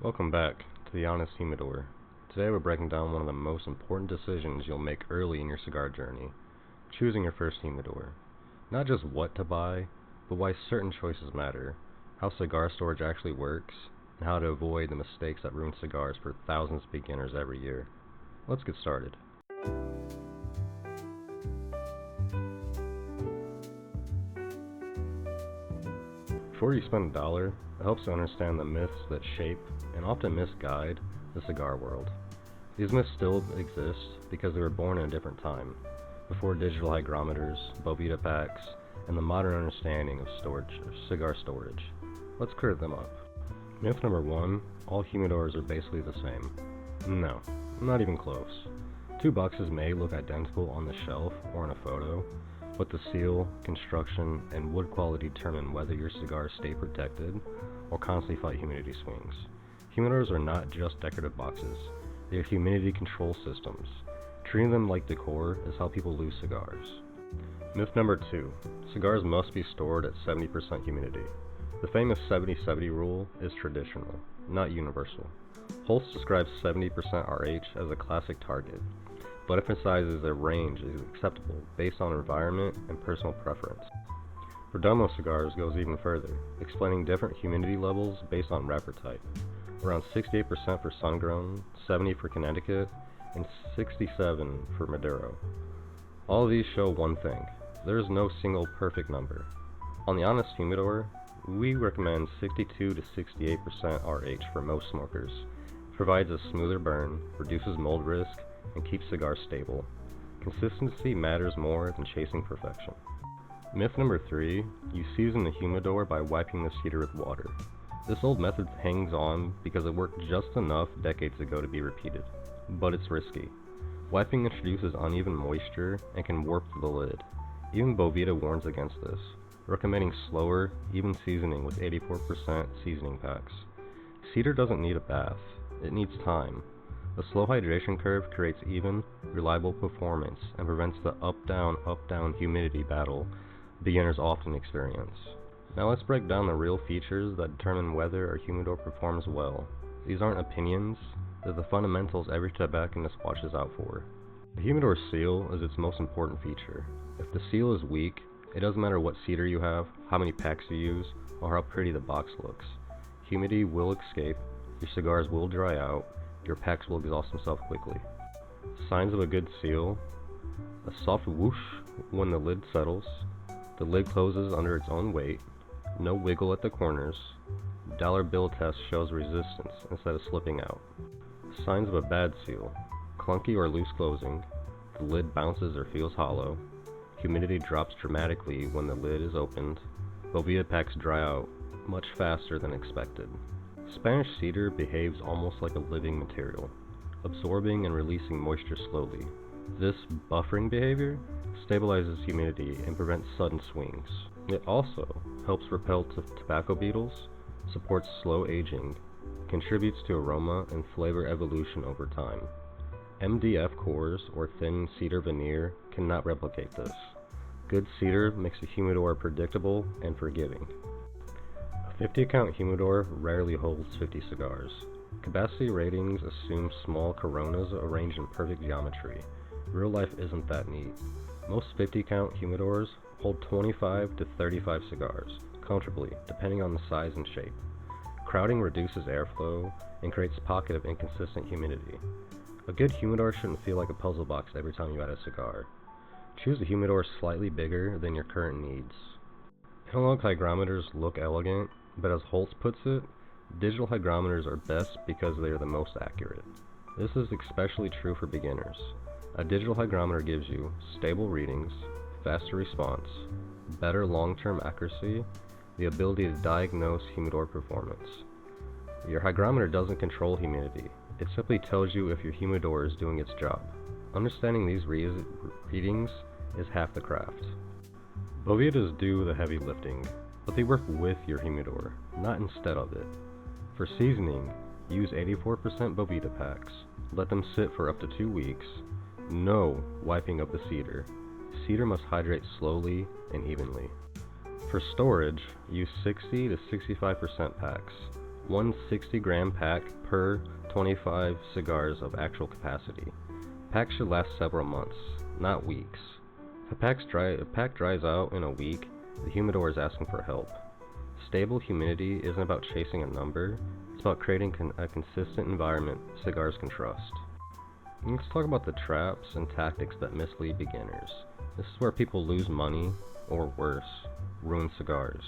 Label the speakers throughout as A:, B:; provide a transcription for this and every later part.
A: Welcome back to the Honest Humidor. Today we're breaking down one of the most important decisions you'll make early in your cigar journey, choosing your first humidor. Not just what to buy, but why certain choices matter, how cigar storage actually works, and how to avoid the mistakes that ruin cigars for thousands of beginners every year. Let's get started. Before you spend $1, it helps to understand the myths that shape and often misguide the cigar world. These myths still exist because they were born in a different time, before digital hygrometers, Boveda packs, and the modern understanding of cigar storage. Let's clear them up. Myth number 1, all humidors are basically the same. No, not even close. Two boxes may look identical on the shelf or in a photo, but the seal, construction, and wood quality determine whether your cigars stay protected or constantly fight humidity swings. Humidors are not just decorative boxes, they are humidity control systems. Treating them like decor is how people lose cigars. Myth number 2, cigars must be stored at 70% humidity. The famous 70-70 rule is traditional, not universal. Holtz describes 70% RH as a classic target, but emphasizes a range is acceptable based on environment and personal preference. Perdomo cigars goes even further, explaining different humidity levels based on wrapper type, around 68% for sun-grown, 70% for Connecticut, and 67% for Maduro. All of these show one thing: there is no single perfect number. On the Honest Humidor, we recommend 62 to 68% RH for most smokers. It provides a smoother burn, reduces mold risk, and keeps cigars stable. Consistency matters more than chasing perfection. Myth number 3, you season the humidor by wiping the cedar with water. This old method hangs on because it worked just enough decades ago to be repeated, but it's risky. Wiping introduces uneven moisture and can warp the lid. Even Boveda warns against this, recommending slower, even seasoning with 84% seasoning packs. Cedar doesn't need a bath, it needs time. The slow hydration curve creates even, reliable performance and prevents the up-down humidity battle beginners often experience. Now let's break down the real features that determine whether a humidor performs well. These aren't opinions, they're the fundamentals every tobacconist watches out for. The humidor seal is its most important feature. If the seal is weak, it doesn't matter what cedar you have, how many packs you use, or how pretty the box looks. Humidity will escape, your cigars will dry out, your packs will exhaust themselves quickly. Signs of a good seal: a soft whoosh when the lid settles, the lid closes under its own weight, no wiggle at the corners, dollar bill test shows resistance instead of slipping out. Signs of a bad seal: clunky or loose closing, the lid bounces or feels hollow, humidity drops dramatically when the lid is opened, Boveda packs dry out much faster than expected. Spanish cedar behaves almost like a living material, absorbing and releasing moisture slowly. This buffering behavior stabilizes humidity and prevents sudden swings. It also helps repel tobacco beetles, supports slow aging, contributes to aroma and flavor evolution over time. MDF cores or thin cedar veneer cannot replicate this. Good cedar makes a humidor predictable and forgiving. A 50-count humidor rarely holds 50 cigars. Capacity ratings assume small coronas arranged in perfect geometry. Real life isn't that neat. Most 50-count humidors hold 25 to 35 cigars, comfortably, depending on the size and shape. Crowding reduces airflow and creates a pocket of inconsistent humidity. A good humidor shouldn't feel like a puzzle box every time you add a cigar. Choose a humidor slightly bigger than your current needs. Analog hygrometers look elegant, but as Holtz puts it, digital hygrometers are best because they are the most accurate. This is especially true for beginners. A digital hygrometer gives you stable readings, faster response, better long-term accuracy, the ability to diagnose humidor performance. Your hygrometer doesn't control humidity, it simply tells you if your humidor is doing its job. Understanding these readings is half the craft. Bovedas do the heavy lifting, but they work with your humidor, not instead of it. For seasoning, use 84% Boveda packs. Let them sit for up to 2 weeks. No wiping of the cedar. Cedar must hydrate slowly and evenly. For storage, use 60 to 65% packs. One 60-gram pack per 25 cigars of actual capacity. Packs should last several months, not weeks. If a pack dries out in a week, the humidor is asking for help. Stable humidity isn't about chasing a number, it's about creating a consistent environment cigars can trust. Let's talk about the traps and tactics that mislead beginners. This is where people lose money, or worse, ruin cigars,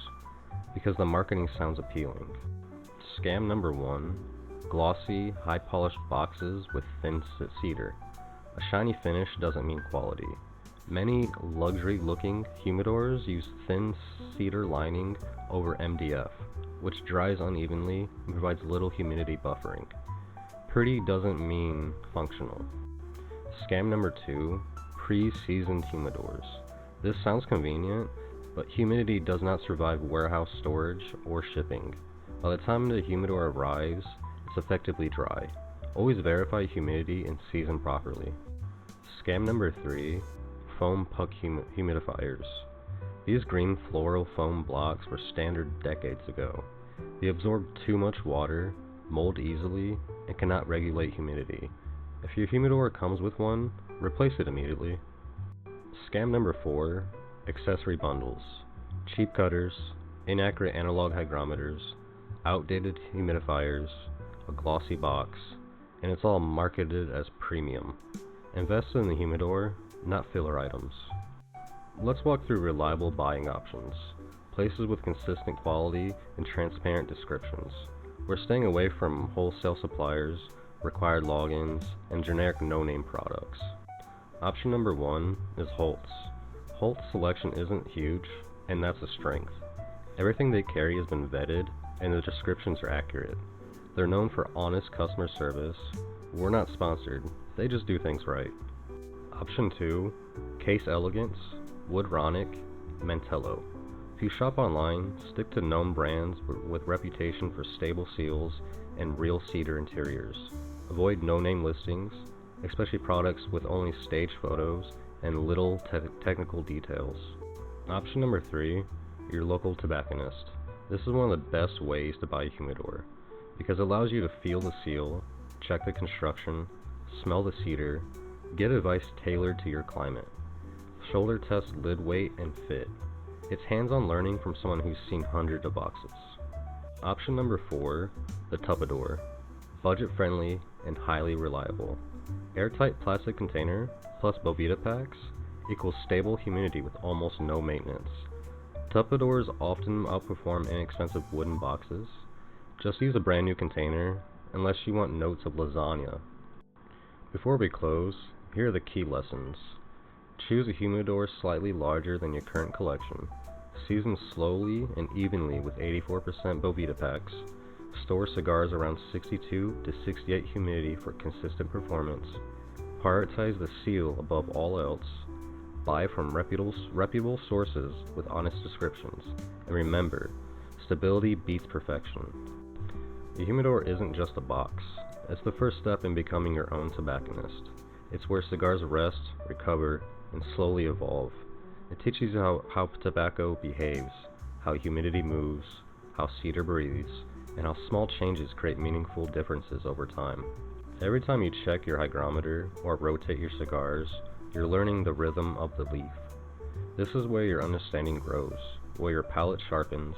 A: because the marketing sounds appealing. Scam number 1, glossy, high-polished boxes with thin cedar. A shiny finish doesn't mean quality. Many luxury-looking humidors use thin cedar lining over MDF, which dries unevenly and provides little humidity buffering. Pretty doesn't mean functional. Scam number 2, pre-seasoned humidors. This sounds convenient, but humidity does not survive warehouse storage or shipping. By the time the humidor arrives, it's effectively dry. Always verify humidity and season properly. Scam number 3, foam puck humidifiers. These green floral foam blocks were standard decades ago. They absorb too much water, mold easily, and cannot regulate humidity. If your humidor comes with one, replace it immediately. Scam number 4, accessory bundles. Cheap cutters, inaccurate analog hygrometers, outdated humidifiers, a glossy box, and it's all marketed as premium. Invest in the humidor, not filler items. Let's walk through reliable buying options, places with consistent quality and transparent descriptions. We're staying away from wholesale suppliers, required logins, and generic no-name products. Option number 1 is Holt's. Holt's selection isn't huge, and that's a strength. Everything they carry has been vetted, and the descriptions are accurate. They're known for honest customer service. We're not sponsored, they just do things right. Option 2, Case Elegance, Woodronic, Mantello. If you shop online, stick to known brands with reputation for stable seals and real cedar interiors. Avoid no-name listings, especially products with only staged photos and little technical details. Option number 3, your local tobacconist. This is one of the best ways to buy a humidor, because it allows you to feel the seal, check the construction, smell the cedar, get advice tailored to your climate. Shoulder test lid weight and fit. It's hands-on learning from someone who's seen hundreds of boxes. Option number 4, the tupperdor. Budget-friendly and highly reliable. Airtight plastic container plus Bovita packs equals stable humidity with almost no maintenance. Tupperdors often outperform inexpensive wooden boxes. Just use a brand new container, unless you want notes of lasagna. Before we close, here are the key lessons. Choose a humidor slightly larger than your current collection. Season slowly and evenly with 84% Bovita packs. Store cigars around 62 to 68 humidity for consistent performance. Prioritize the seal above all else. Buy from reputable sources with honest descriptions. And remember, stability beats perfection. The humidor isn't just a box. It's the first step in becoming your own tobacconist. It's where cigars rest, recover, and slowly evolve. It teaches you how tobacco behaves, how humidity moves, how cedar breathes, and how small changes create meaningful differences over time. Every time you check your hygrometer or rotate your cigars, you're learning the rhythm of the leaf. This is where your understanding grows, where your palate sharpens,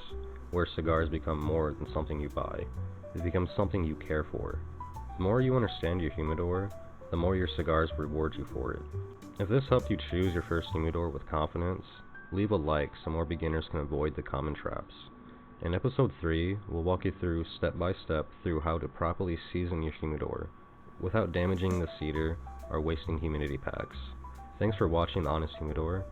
A: where cigars become more than something you buy. It becomes something you care for. The more you understand your humidor, the more your cigars reward you for it. If this helped you choose your first humidor with confidence, leave a like so more beginners can avoid the common traps. In episode 3, we'll walk you through step by step through how to properly season your humidor without damaging the cedar or wasting humidity packs. Thanks for watching Honest Humidor.